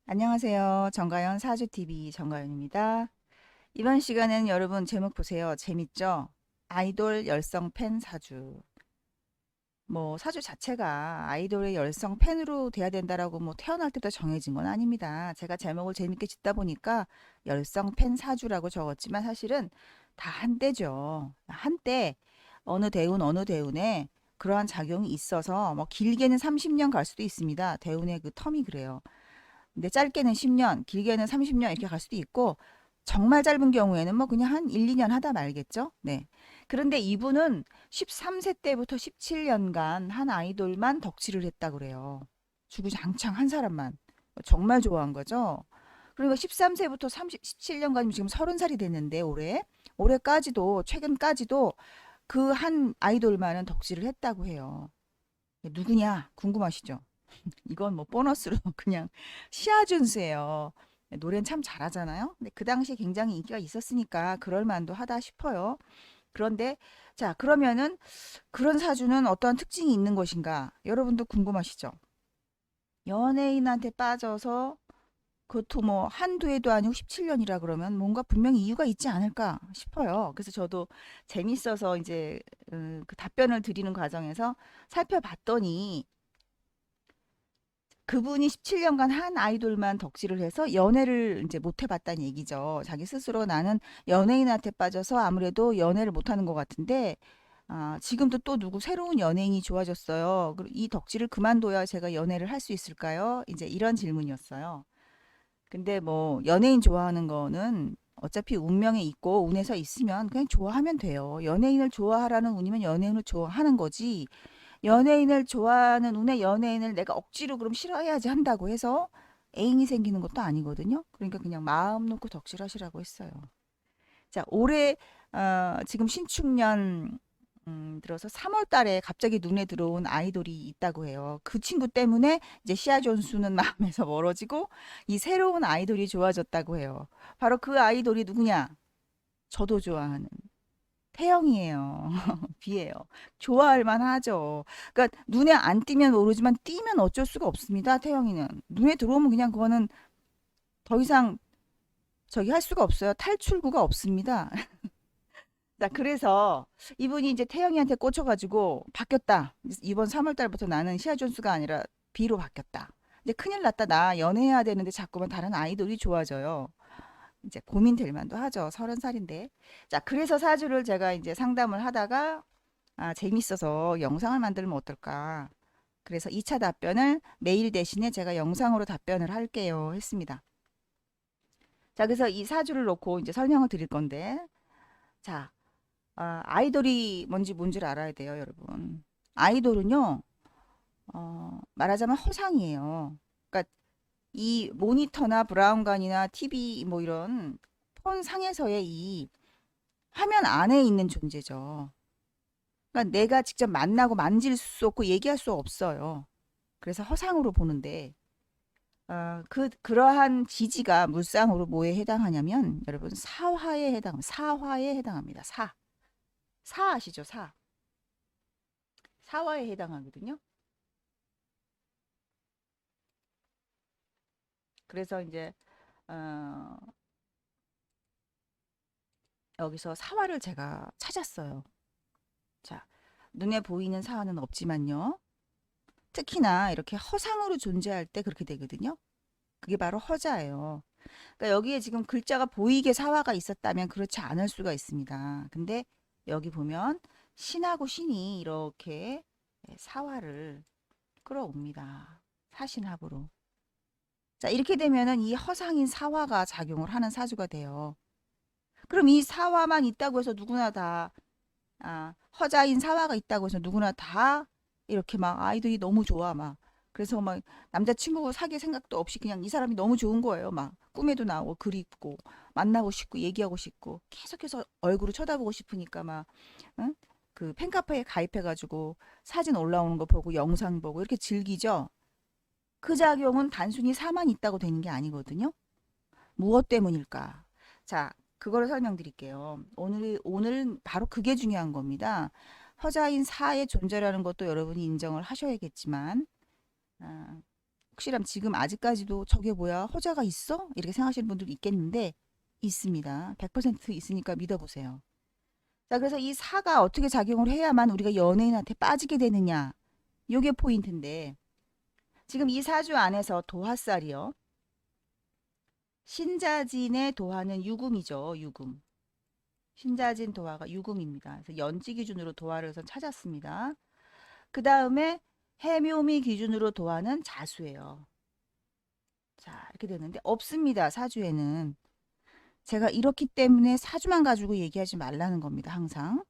안녕하세요. 정가연 사주TV 정가연입니다. 이번 시간에는 여러분 제목 보세요. 재밌죠? 아이돌 열성 팬 사주. 뭐 사주 자체가 아이돌의 열성 팬으로 돼야 된다라고 뭐 태어날 때부터 정해진 건 아닙니다. 제가 제목을 재밌게 짓다 보니까 열성 팬 사주라고 적었지만 사실은 다 한때죠. 한때 어느 대운에 그러한 작용이 있어서 뭐 길게는 30년 갈 수도 있습니다. 대운의 그 텀이 그래요. 근데 짧게는 10년, 길게는 30년 이렇게 갈 수도 있고 정말 짧은 경우에는 뭐 그냥 한 1, 2년 하다 말겠죠. 네. 그런데 이분은 13세 때부터 17년간 한 아이돌만 덕질을 했다 그래요. 주구장창 한 사람만. 정말 좋아한 거죠. 그러니까 13세부터 17년간이면 지금 30살이 됐는데 올해까지도 최근까지도 그 한 아이돌만은 덕질을 했다고 해요. 누구냐 궁금하시죠? 이건 뭐 보너스로 그냥 시아준스예요. 노래는 참 잘하잖아요. 근데 그 당시에 굉장히 인기가 있었으니까 그럴 만도 하다 싶어요. 그런데 자, 그러면은 그런 사주는 어떠한 특징이 있는 것인가? 여러분도 궁금하시죠? 연예인한테 빠져서 그것도 뭐 한두 해도 아니고 17년이라 그러면 뭔가 분명히 이유가 있지 않을까 싶어요. 그래서 저도 재밌어서 이제 그 답변을 드리는 과정에서 살펴봤더니 그분이 17년간 한 아이돌만 덕질을 해서 연애를 이제 못 해봤다는 얘기죠. 자기 스스로 나는 연예인한테 빠져서 아무래도 연애를 못 하는 것 같은데, 지금도 또 누구 새로운 연예인이 좋아졌어요. 이 덕질을 그만둬야 제가 연애를 할 수 있을까요? 이제 이런 질문이었어요. 근데 뭐 연예인 좋아하는 거는 어차피 운명에 있고 운에서 있으면 그냥 좋아하면 돼요. 연예인을 좋아하라는 운이면 연예인을 좋아하는 거지. 연예인을 좋아하는 운의 연예인을 내가 억지로 그럼 싫어해야지 한다고 해서 애인이 생기는 것도 아니거든요. 그러니까 그냥 마음 놓고 덕질하시라고 했어요. 자, 올해 지금 신축년 들어서 3월 달에 갑자기 눈에 들어온 아이돌이 있다고 해요. 그 친구 때문에 이제 시아 존스는 마음에서 멀어지고 이 새로운 아이돌이 좋아졌다고 해요. 바로 그 아이돌이 누구냐? 저도 좋아하는 태영이에요. 비예요. 좋아할 만하죠. 그러니까 눈에 안 띄면 모르지만 띄면 어쩔 수가 없습니다. 태영이는 눈에 들어오면 그냥 그거는 더 이상 저기 할 수가 없어요. 탈출구가 없습니다. 자, 그래서 이분이 이제 태영이한테 꽂혀가지고 바뀌었다. 이번 3월 달부터 나는 시아 존스가 아니라 비로 바뀌었다. 이제 큰일 났다. 나 연애해야 되는데 자꾸만 다른 아이돌이 좋아져요. 이제 고민될 만도 하죠. 30살인데. 자, 그래서 사주를 제가 이제 상담을 하다가 재밌어서 영상을 만들면 어떨까? 그래서 2차 답변을 메일 대신에 제가 영상으로 답변을 할게요. 했습니다. 자, 그래서 이 사주를 놓고 이제 설명을 드릴 건데, 자, 아이돌이 뭔지 알아야 돼요, 여러분. 아이돌은요, 말하자면 허상이에요. 그러니까 이 모니터나 브라운관이나 TV 뭐 이런 폰 상에서의 이 화면 안에 있는 존재죠. 그러니까 내가 직접 만나고 만질 수 없고 얘기할 수 없어요. 그래서 허상으로 보는데 그러한 지지가 물상으로 뭐에 해당하냐면 여러분 사화에 해당합니다. 사 아시죠? 사화에 해당하거든요. 그래서 이제 어, 여기서 사화를 제가 찾았어요. 자, 눈에 보이는 사화는 없지만요. 특히나 이렇게 허상으로 존재할 때 그렇게 되거든요. 그게 바로 허자예요. 그러니까 여기에 지금 글자가 보이게 사화가 있었다면 그렇지 않을 수가 있습니다. 근데 여기 보면 신하고 신이 이렇게 사화를 끌어옵니다. 사신합으로. 자, 이렇게 되면은 이 허상인 사화가 작용을 하는 사주가 돼요. 그럼 이 사화만 있다고 해서 누구나 다, 허자인 사화가 있다고 해서 누구나 다 이렇게 막 아이들이 너무 좋아, 막. 그래서 막 남자친구 사귈 생각도 없이 그냥 이 사람이 너무 좋은 거예요. 막 꿈에도 나오고 그립고 만나고 싶고 얘기하고 싶고 계속해서 얼굴을 쳐다보고 싶으니까 막 응? 그 팬카페에 가입해가지고 사진 올라오는 거 보고 영상 보고 이렇게 즐기죠. 그 작용은 단순히 사만 있다고 되는 게 아니거든요. 무엇 때문일까? 자, 그거를 설명드릴게요. 오늘 바로 그게 중요한 겁니다. 허자인 사의 존재라는 것도 여러분이 인정을 하셔야겠지만, 아, 혹시라면 지금 아직까지도 저게 뭐야? 허자가 있어? 이렇게 생각하시는 분들도 있겠는데 있습니다. 100% 있으니까 믿어보세요. 자, 그래서 이 사가 어떻게 작용을 해야만 우리가 연예인한테 빠지게 되느냐? 요게 포인트인데 지금 이 사주 안에서 도화살이요. 신자진의 도화는 유금이죠. 유금. 신자진 도화가 유금입니다. 그래서 연지 기준으로 도화를 우선 찾았습니다. 그 다음에 해묘미 기준으로 도화는 자수예요. 자, 이렇게 되는데 없습니다. 사주에는. 제가 이렇기 때문에 사주만 가지고 얘기하지 말라는 겁니다. 항상.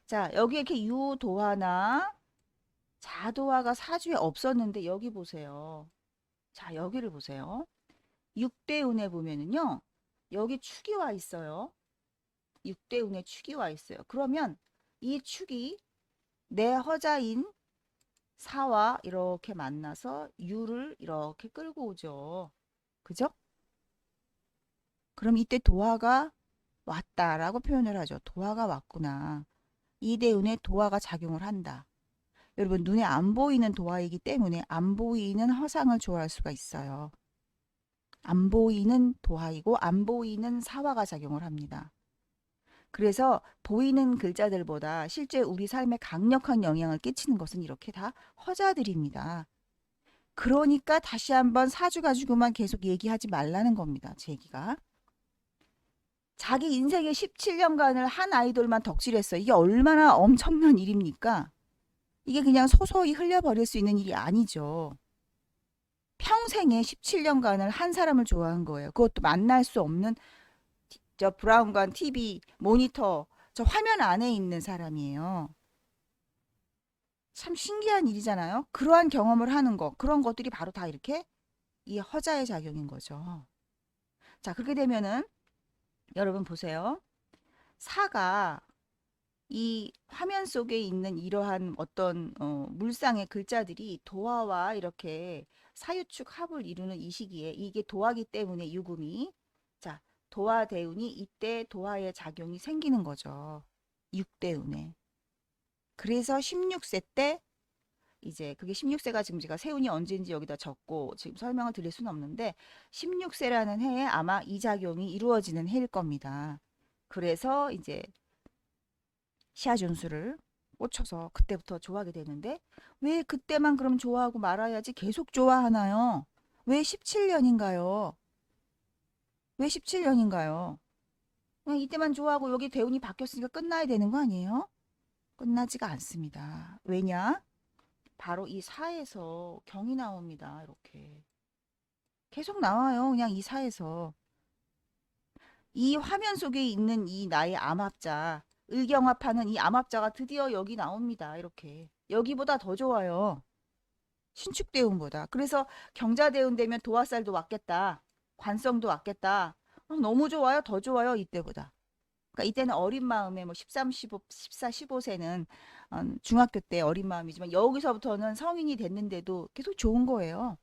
자, 여기 이렇게 유도화나 자도화가 사주에 없었는데 여기 보세요. 자, 여기를 보세요. 육대운에 보면은요. 여기 축이 와 있어요. 육대운에 축이 와 있어요. 그러면 이 축이 내 허자인 사와 이렇게 만나서 유를 이렇게 끌고 오죠. 그죠? 그럼 이때 도화가 왔다라고 표현을 하죠. 도화가 왔구나. 이대운에 도화가 작용을 한다. 여러분 눈에 안 보이는 도화이기 때문에 안 보이는 허상을 좋아할 수가 있어요. 안 보이는 도화이고 안 보이는 사화가 작용을 합니다. 그래서 보이는 글자들보다 실제 우리 삶에 강력한 영향을 끼치는 것은 이렇게 다 허자들입니다. 그러니까 다시 한번 사주 가지고만 계속 얘기하지 말라는 겁니다. 제 얘기가. 자기 인생의 17년간을 한 아이돌만 덕질했어요. 이게 얼마나 엄청난 일입니까? 이게 그냥 소소히 흘려버릴 수 있는 일이 아니죠. 평생에 17년간을 한 사람을 좋아한 거예요. 그것도 만날 수 없는 저 브라운관 TV 모니터 저 화면 안에 있는 사람이에요. 참 신기한 일이잖아요. 그러한 경험을 하는 거, 그런 것들이 바로 다 이렇게 이 허자의 작용인 거죠. 자, 그렇게 되면은 여러분 보세요. 사가 이 화면 속에 있는 이러한 어떤 물상의 글자들이 도화와 이렇게 사유축 합을 이루는 이 시기에 이게 도화기 때문에 유금이 자 도화 대운이 이때 도화의 작용이 생기는 거죠. 육대운에. 그래서 16세 때 이제 그게 16세가 지금 제가 세운이 언제인지 여기다 적고 지금 설명을 드릴 수는 없는데 16세라는 해에 아마 이 작용이 이루어지는 해일 겁니다. 그래서 이제 시아준수를 꽂혀서 그때부터 좋아하게 되는데 왜 그때만 그럼 좋아하고 말아야지 계속 좋아하나요? 왜 17년인가요? 왜 17년인가요? 그냥 이때만 좋아하고 여기 대운이 바뀌었으니까 끝나야 되는 거 아니에요? 끝나지가 않습니다. 왜냐? 바로 이 사에서 경이 나옵니다. 이렇게. 계속 나와요. 그냥 이 사에서. 이 화면 속에 있는 이 나의 암합자, 을경합하는 이 암합자가 드디어 여기 나옵니다. 이렇게. 여기보다 더 좋아요. 신축대운보다. 그래서 경자대운 되면 도화살도 왔겠다. 관성도 왔겠다. 너무 좋아요. 더 좋아요. 이때보다. 그러니까 이때는 어린 마음에 뭐 13, 15, 14, 15세는 중학교 때 어린 마음이지만 여기서부터는 성인이 됐는데도 계속 좋은 거예요.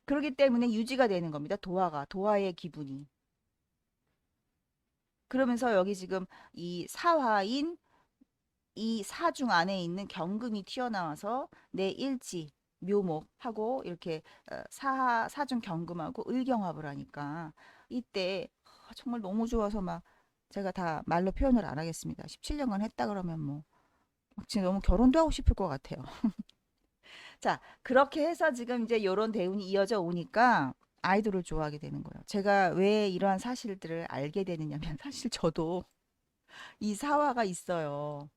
그렇기 때문에 유지가 되는 겁니다. 도화의 기분이. 그러면서 여기 지금 이 사화인 이 사중 안에 있는 경금이 튀어나와서 내 일지, 묘목하고 이렇게 사중 경금하고 을경합을 하니까 이때 정말 너무 좋아서 막 제가 다 말로 표현을 안 하겠습니다. 17년간 했다 그러면 뭐 지금 너무 결혼도 하고 싶을 것 같아요. 자, 그렇게 해서 지금 이제 요런 대운이 이어져 오니까 아이돌을 좋아하게 되는 거예요. 제가 왜 이러한 사실들을 알게 되느냐면 사실 저도 이 사화가 있어요.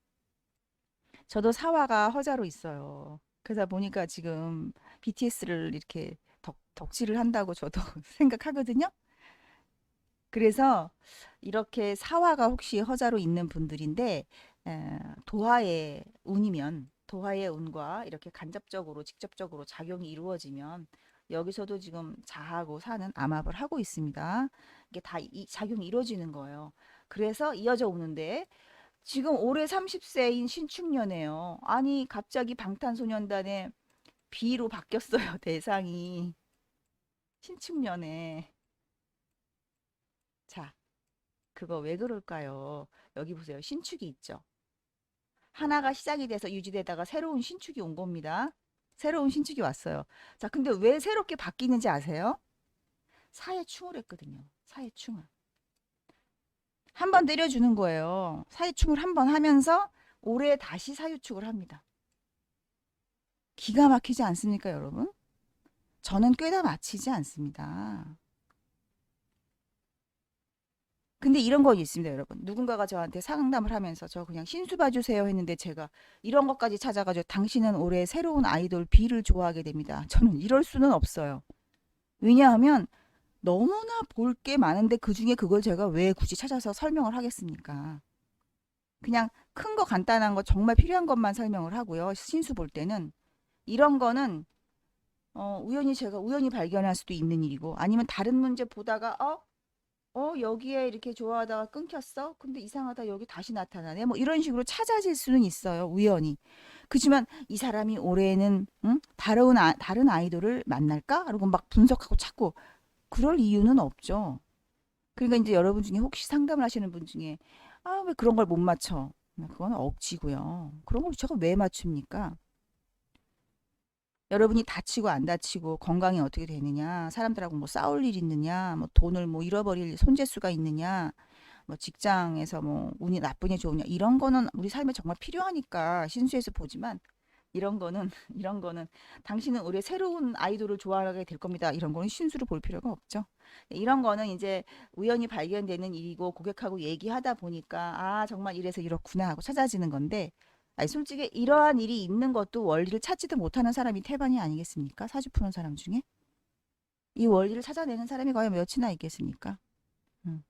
저도 사화가 허자로 있어요. 그러다 보니까 지금 BTS를 이렇게 덕질을 한다고 저도 생각하거든요. 그래서 이렇게 사화가 혹시 허자로 있는 분들인데 도화의 운이면 도화의 운과 이렇게 간접적으로 직접적으로 작용이 이루어지면 여기서도 지금 자하고 사는 암합을 하고 있습니다. 이게 다 이 작용이 이루어지는 거예요. 그래서 이어져 오는데 지금 올해 30세인 신축년이에요. 아니 갑자기 방탄소년단의 B로 바뀌었어요. 대상이 신축년에. 자, 그거 왜 그럴까요? 여기 보세요. 신축이 있죠. 하나가 시작이 돼서 유지되다가 새로운 신축이 온 겁니다. 새로운 신축이 왔어요. 자, 근데 왜 새롭게 바뀌는지 아세요? 사회충을 했거든요. 사회충을. 한 번 때려주는 거예요. 사회충을 한 번 하면서 올해 다시 사유축을 합니다. 기가 막히지 않습니까, 여러분? 저는 꿰다 맞히지 않습니다. 근데 이런 거 있습니다, 여러분. 누군가가 저한테 상담을 하면서 저 그냥 신수 봐주세요 했는데 제가 이런 것까지 찾아가지고 당신은 올해 새로운 아이돌 B를 좋아하게 됩니다. 저는 이럴 수는 없어요. 왜냐하면 너무나 볼 게 많은데 그중에 그걸 제가 왜 굳이 찾아서 설명을 하겠습니까? 그냥 큰 거 간단한 거 정말 필요한 것만 설명을 하고요. 신수 볼 때는 이런 거는 우연히 제가 우연히 발견할 수도 있는 일이고 아니면 다른 문제 보다가 여기에 이렇게 좋아하다가 끊겼어? 근데 이상하다. 여기 다시 나타나네. 뭐 이런 식으로 찾아질 수는 있어요. 우연히. 그렇지만 이 사람이 올해는 다른 아이돌을 만날까? 그리고 막 분석하고 찾고 그럴 이유는 없죠. 그러니까 이제 여러분 중에 혹시 상담을 하시는 분 중에 왜 그런 걸 못 맞춰? 그건 억지고요. 그런 걸 제가 왜 맞춥니까? 여러분이 다치고 안 다치고 건강이 어떻게 되느냐, 사람들하고 뭐 싸울 일 있느냐, 뭐 돈을 뭐 잃어버릴 손재수가 있느냐, 뭐 직장에서 뭐 운이 나쁘냐 좋으냐 이런 거는 우리 삶에 정말 필요하니까 신수에서 보지만 이런 거는 이런 거는 당신은 올해 새로운 아이돌을 좋아하게 될 겁니다. 이런 거는 신수로 볼 필요가 없죠. 이런 거는 이제 우연히 발견되는 일이고 고객하고 얘기하다 보니까 정말 이래서 이렇구나 하고 찾아지는 건데 아니 솔직히 이러한 일이 있는 것도 원리를 찾지도 못하는 사람이 태반이 아니겠습니까? 사주 푸는 사람 중에 이 원리를 찾아내는 사람이 과연 몇이나 있겠습니까? 음.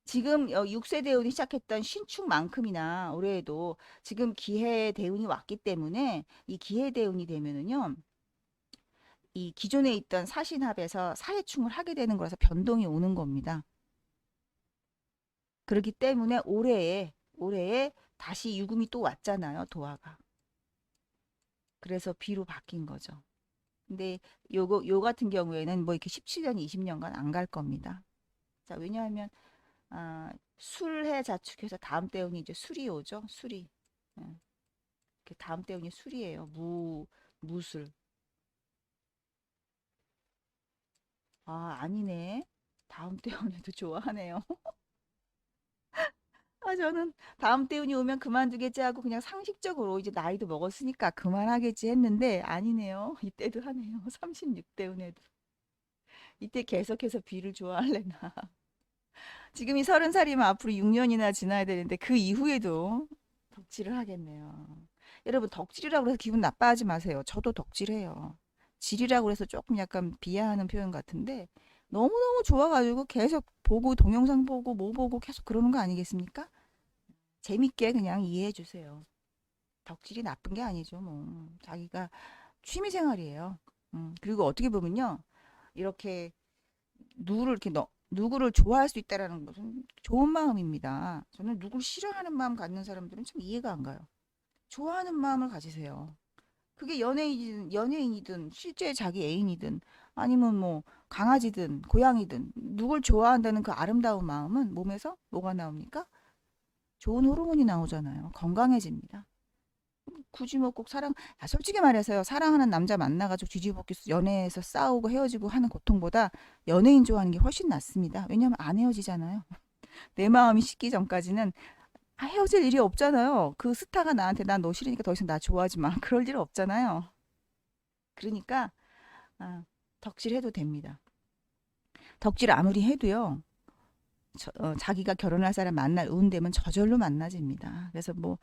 지금 6세 대운이 시작했던 신축만큼이나 올해에도 지금 기해 대운이 왔기 때문에 이 기해 대운이 되면은요. 이 기존에 있던 사신합에서 사해충을 하게 되는 거라서 변동이 오는 겁니다. 그렇기 때문에 올해에 다시 유금이 또 왔잖아요. 도화가. 그래서 비로 바뀐 거죠. 근데 요 같은 경우에는 뭐 이렇게 17년, 20년간 안 갈 겁니다. 자, 왜냐하면 술해 자축해서 다음 대운이 이제 술이 오죠. 술이. 예, 그 다음 대운이 술이에요. 무술. 아니네. 다음 대운에도 좋아하네요. 저는 다음 대운이 오면 그만두겠지 하고 그냥 상식적으로 이제 나이도 먹었으니까 그만하겠지 했는데 아니네요. 이때도 하네요. 36대운에도. 이때 계속해서 비를 좋아할래나. 지금이 30살이면 앞으로 6년이나 지나야 되는데 그 이후에도 덕질을 하겠네요. 여러분 덕질이라고 해서 기분 나빠하지 마세요. 저도 덕질해요. 질이라고 해서 조금 약간 비하하는 표현 같은데 너무너무 좋아가지고 계속 보고 동영상 보고 뭐 보고 계속 그러는 거 아니겠습니까? 재밌게 그냥 이해해 주세요. 덕질이 나쁜 게 아니죠, 뭐. 자기가 취미 생활이에요. 그리고 어떻게 보면요. 이렇게 누구를 좋아할 수 있다라는 것은 좋은 마음입니다. 저는 누굴 싫어하는 마음 갖는 사람들은 참 이해가 안 가요. 좋아하는 마음을 가지세요. 그게 연예인이든 실제 자기 애인이든 아니면 뭐 강아지든 고양이든 누굴 좋아한다는 그 아름다운 마음은 몸에서 뭐가 나옵니까? 좋은 호르몬이 나오잖아요. 건강해집니다. 굳이 뭐 꼭 솔직히 말해서요. 사랑하는 남자 만나가지고 뒤집어쓰 연애해서 싸우고 헤어지고 하는 고통보다 연예인 좋아하는 게 훨씬 낫습니다. 왜냐면 안 헤어지잖아요. 내 마음이 식기 전까지는 헤어질 일이 없잖아요. 그 스타가 나한테 난 너 싫으니까 더 이상 나 좋아하지 마. 그럴 일 없잖아요. 그러니까 덕질해도 됩니다. 덕질 아무리 해도요. 자기가 결혼할 사람 만날 운 되면 저절로 만나집니다. 그래서 뭐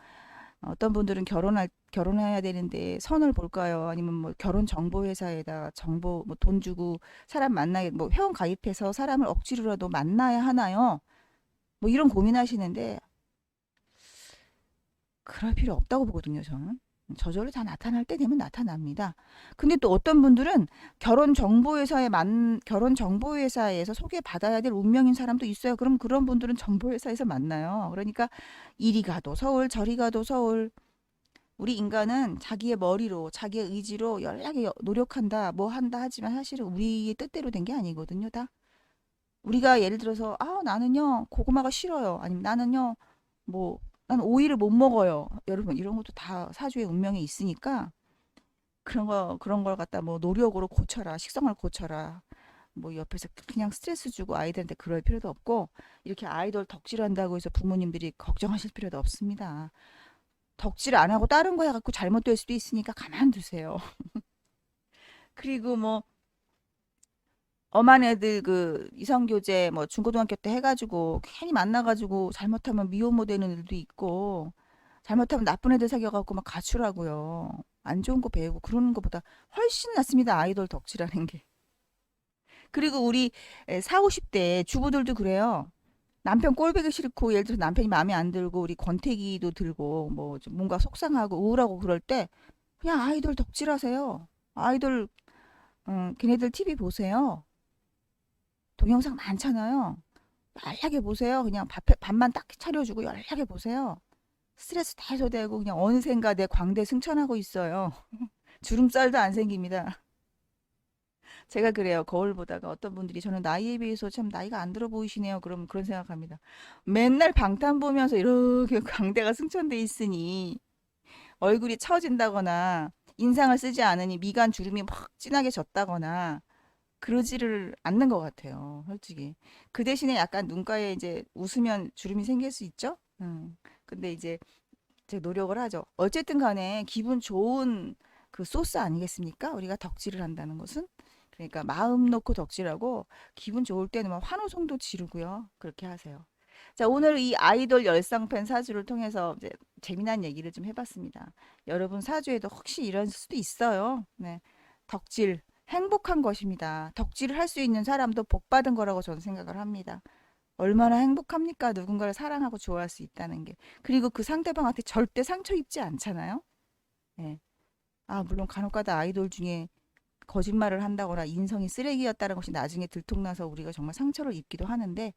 어떤 분들은 결혼해야 되는데 선을 볼까요? 아니면 뭐 결혼 정보 회사에다 정보 뭐 돈 주고 사람 만나게 뭐 회원 가입해서 사람을 억지로라도 만나야 하나요? 뭐 이런 고민하시는데 그럴 필요 없다고 보거든요, 저는. 저절로 다 나타날 때 되면 나타납니다. 근데 또 어떤 분들은 결혼 정보회사에서 소개받아야 될 운명인 사람도 있어요. 그럼 그런 분들은 정보회사에서 만나요. 그러니까 이리 가도 서울, 저리 가도 서울. 우리 인간은 자기의 머리로, 자기의 의지로 연락에 노력한다, 뭐 한다 하지만 사실은 우리의 뜻대로 된 게 아니거든요, 다. 우리가 예를 들어서, 나는요, 고구마가 싫어요. 아니면 나는요, 뭐, 난 오이를 못 먹어요. 여러분, 이런 것도 다 사주의 운명에 있으니까 그런 걸 갖다 뭐 노력으로 고쳐라, 식성을 고쳐라. 뭐 옆에서 그냥 스트레스 주고 아이들한테 그럴 필요도 없고 이렇게 아이돌 덕질한다고 해서 부모님들이 걱정하실 필요도 없습니다. 덕질 안 하고 다른 거 해갖고 잘못될 수도 있으니까 가만두세요. 그리고 뭐 엄한 애들 그 이성교제 뭐 중고등학교 때 해가지고 괜히 만나가지고 잘못하면 미혼모 되는 애들도 있고 잘못하면 나쁜 애들 사귀어갖고 막 가출하고요. 안 좋은 거 배우고 그러는 것보다 훨씬 낫습니다. 아이돌 덕질하는 게. 그리고 우리 4, 50대 주부들도 그래요. 남편 꼴보기 싫고 예를 들어서 남편이 마음에 안 들고 우리 권태기도 들고 뭐 좀 뭔가 속상하고 우울하고 그럴 때 그냥 아이돌 덕질하세요. 아이돌 걔네들 TV 보세요. 동영상 많잖아요. 연락해 보세요. 그냥 밥만 딱 차려주고 연락해 보세요. 스트레스 다 해소되고 그냥 어느샌가 내 광대 승천하고 있어요. 주름살도 안 생깁니다. 제가 그래요. 거울 보다가 어떤 분들이 저는 나이에 비해서 참 나이가 안 들어 보이시네요. 그럼 그런 생각합니다. 맨날 방탄 보면서 이렇게 광대가 승천돼 있으니 얼굴이 처진다거나 인상을 쓰지 않으니 미간 주름이 막 진하게 졌다거나 그러지를 않는 것 같아요. 솔직히. 그 대신에 약간 눈가에 이제 웃으면 주름이 생길 수 있죠? 근데 이제 제 노력을 하죠. 어쨌든 간에 기분 좋은 그 소스 아니겠습니까? 우리가 덕질을 한다는 것은. 그러니까 마음 놓고 덕질하고 기분 좋을 때는 막 환호성도 지르고요. 그렇게 하세요. 자, 오늘 이 아이돌 열상팬 사주를 통해서 이제 재미난 얘기를 좀 해봤습니다. 여러분 사주에도 혹시 이런 수도 있어요. 네. 덕질, 행복한 것입니다. 덕질을 할 수 있는 사람도 복 받은 거라고 저는 생각을 합니다. 얼마나 행복합니까? 누군가를 사랑하고 좋아할 수 있다는 게. 그리고 그 상대방한테 절대 상처 입지 않잖아요. 예. 아, 물론 간혹가다 아이돌 중에 거짓말을 한다거나 인성이 쓰레기였다는 것이 나중에 들통나서 우리가 정말 상처를 입기도 하는데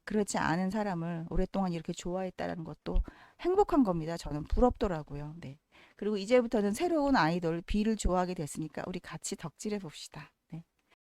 그렇지 않은 사람을 오랫동안 이렇게 좋아했다는 것도 행복한 겁니다. 저는 부럽더라고요. 네. 그리고 이제부터는 새로운 아이돌 B를 좋아하게 됐으니까 우리 같이 덕질해 봅시다.